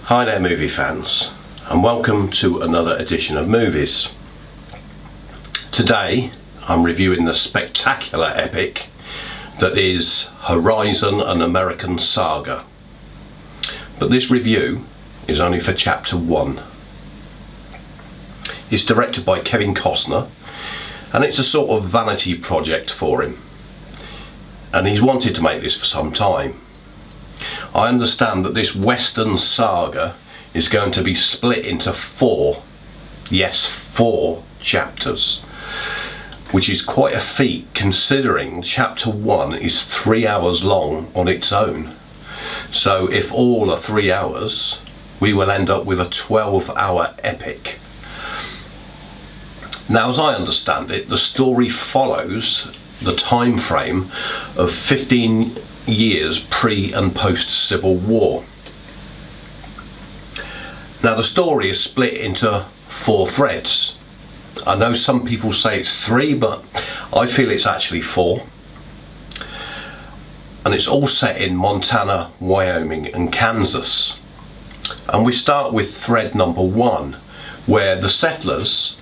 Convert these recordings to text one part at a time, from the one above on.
Hi there movie fans, and welcome to another edition of Movies. Today I'm reviewing the spectacular epic that is Horizon, An American Saga. But this review is only for chapter 1. It's directed by Kevin Costner, and it's a sort of vanity project for him. And he's wanted to make this for some time. I understand that this Western saga is going to be split into 4 chapters, which is quite a feat considering chapter 1 is 3 hours long on its own. So if all are 3 hours, we will end up with a 12-hour epic. Now, as I understand it, the story follows the time frame of 15 years pre and post Civil War. Now the story is split into 4 threads. I know some people say it's 3, but I feel it's actually 4. And it's all set in Montana, Wyoming and Kansas. And we start with thread number 1, where the settlers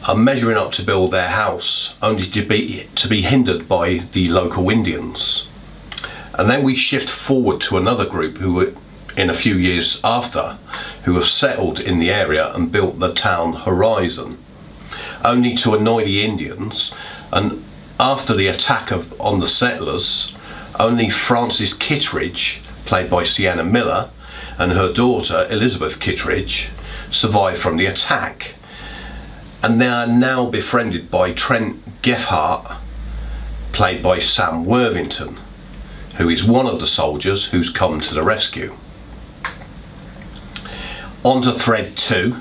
are measuring up to build their house, only to be hindered by the local Indians. And then we shift forward to another group who, in a few years after, who have settled in the area and built the town Horizon, only to annoy the Indians. And after the attack on the settlers, only Frances Kittredge, played by Sienna Miller, and her daughter Elizabeth Kittredge survive from the attack. And they are now befriended by Trent Gethard, played by Sam Worthington, who is one of the soldiers who's come to the rescue. On to thread 2.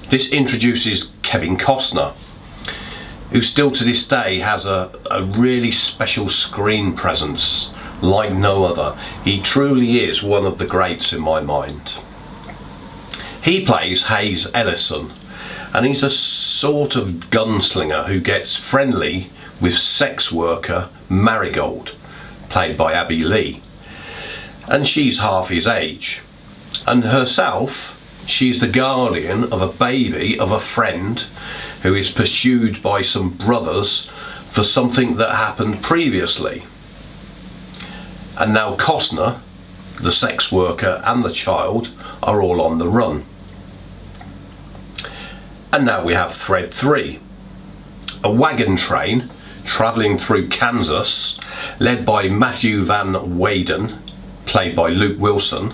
This introduces Kevin Costner, who still to this day has a really special screen presence like no other. He truly is one of the greats in my mind. He plays Hayes Ellison, and he's a sort of gunslinger who gets friendly with sex worker Marigold, played by Abby Lee, and she's half his age, and herself, she's the guardian of a baby of a friend who is pursued by some brothers for something that happened previously. And now Costner, the sex worker and the child are all on the run. And now we have thread 3, a wagon train travelling through Kansas, led by Matthew Van Weyden, played by Luke Wilson.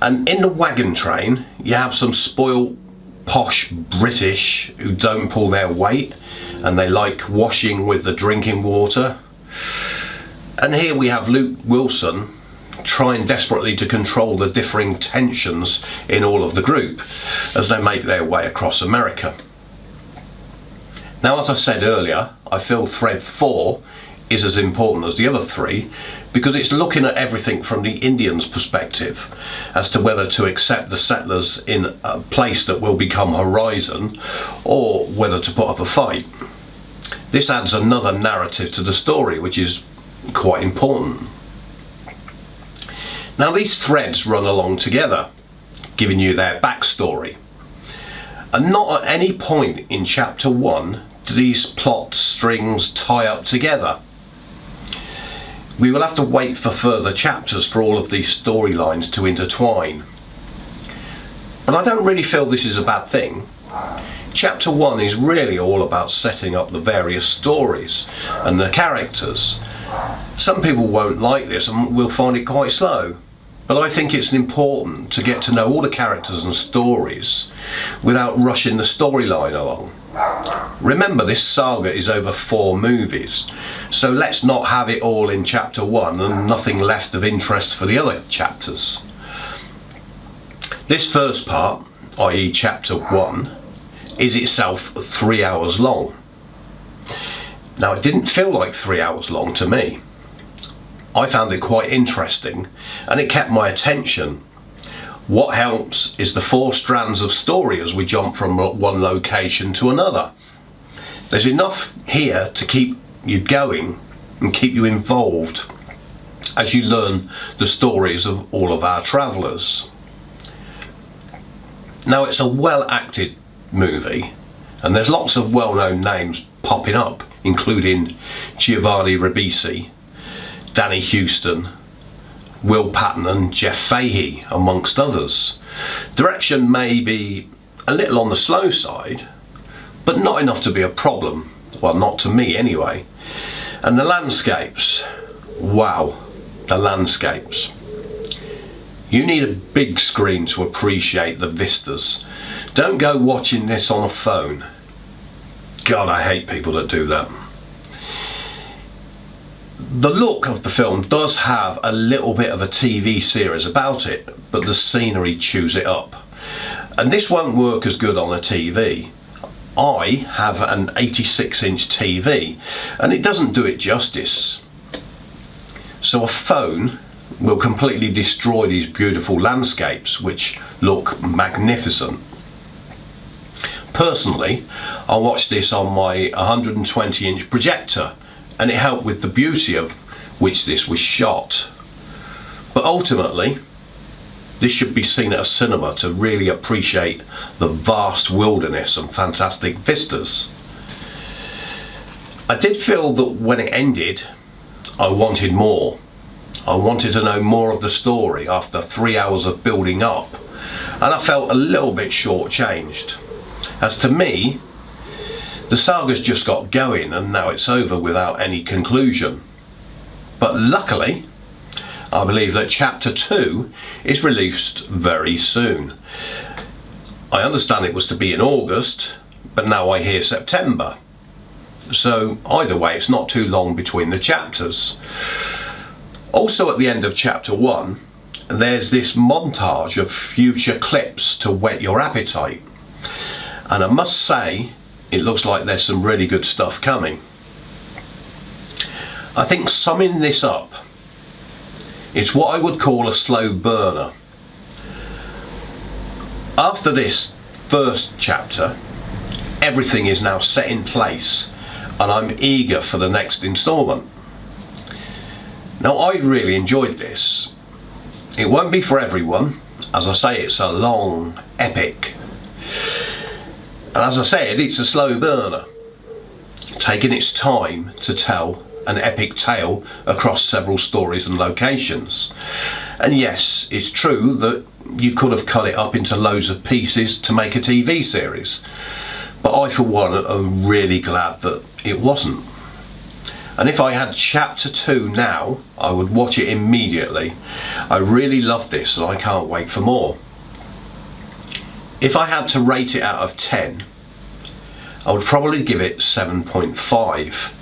And in the wagon train you have some spoiled posh British who don't pull their weight, and they like washing with the drinking water. And here we have Luke Wilson trying desperately to control the differing tensions in all of the group as they make their way across America. Now, as I said earlier, I feel thread 4 is as important as the other 3 because it's looking at everything from the Indians' perspective as to whether to accept the settlers in a place that will become Horizon or whether to put up a fight. This adds another narrative to the story, which is quite important. Now, these threads run along together, giving you their backstory. And not at any point in chapter 1 do these plot strings tie up together. We will have to wait for further chapters for all of these storylines to intertwine. But I don't really feel this is a bad thing. Chapter 1 is really all about setting up the various stories and the characters. Some people won't like this and will find it quite slow. But I think it's important to get to know all the characters and stories without rushing the storyline along. Remember, this saga is over 4 movies, so let's not have it all in chapter 1 and nothing left of interest for the other chapters. This first part, i.e. chapter 1, is itself 3 hours long. Now, it didn't feel like 3 hours long to me. I found it quite interesting and it kept my attention. What helps is the 4 strands of story as we jump from one location to another. There's enough here to keep you going and keep you involved as you learn the stories of all of our travellers. Now, it's a well acted movie, and there's lots of well-known names popping up, including Giovanni Ribisi, Danny Huston, Will Patton and Jeff Fahey, amongst others. Direction may be a little on the slow side, but not enough to be a problem. Well, not to me anyway. And the landscapes, wow, the landscapes. You need a big screen to appreciate the vistas. Don't go watching this on a phone. God, I hate people that do that. The look of the film does have a little bit of a TV series about it, but the scenery chews it up. And this won't work as good on a TV. I have an 86-inch TV, and it doesn't do it justice. So a phone will completely destroy these beautiful landscapes, which look magnificent. Personally, I watched this on my 120-inch projector, and it helped with the beauty of which this was shot. But ultimately, this should be seen at a cinema to really appreciate the vast wilderness and fantastic vistas. I did feel that when it ended, I wanted more. I wanted to know more of the story after 3 hours of building up, and I felt a little bit shortchanged. As to me, the saga's just got going and now it's over without any conclusion. But luckily, I believe that chapter 2 is released very soon. I understand it was to be in August, but now I hear September. So either way, it's not too long between the chapters. Also at the end of chapter 1, there's this montage of future clips to whet your appetite. And I must say, it looks like there's some really good stuff coming. I think summing this up, it's what I would call a slow burner. After this first chapter, everything is now set in place, and I'm eager for the next instalment. Now, I really enjoyed this. It won't be for everyone. As I say, it's a long epic. And as I said, it's a slow burner, taking its time to tell an epic tale across several stories and locations. And yes, it's true that you could have cut it up into loads of pieces to make a TV series, but I for one am really glad that it wasn't. And if I had chapter 2 now, I would watch it immediately. I really love this and I can't wait for more. If I had to rate it out of 10, I would probably give it 7.5.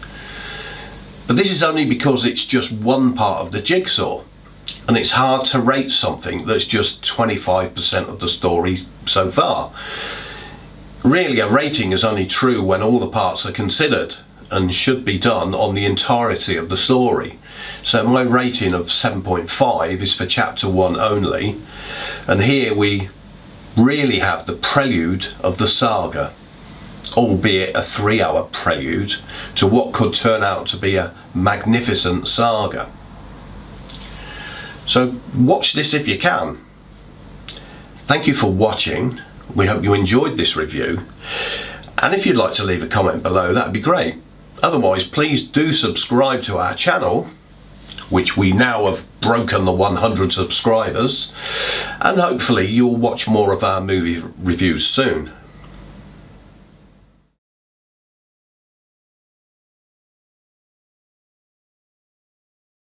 But this is only because it's just one part of the jigsaw, and it's hard to rate something that's just 25% of the story so far. Really, a rating is only true when all the parts are considered and should be done on the entirety of the story. So my rating of 7.5 is for chapter 1 only, and here we really have the prelude of the saga, albeit a 3-hour prelude to what could turn out to be a magnificent saga. So watch this if you can. Thank you for watching. We hope you enjoyed this review, and if you'd like to leave a comment below, that'd be great. Otherwise, please do subscribe to our channel, which we now have broken the 100 subscribers, and hopefully you'll watch more of our movie reviews soon.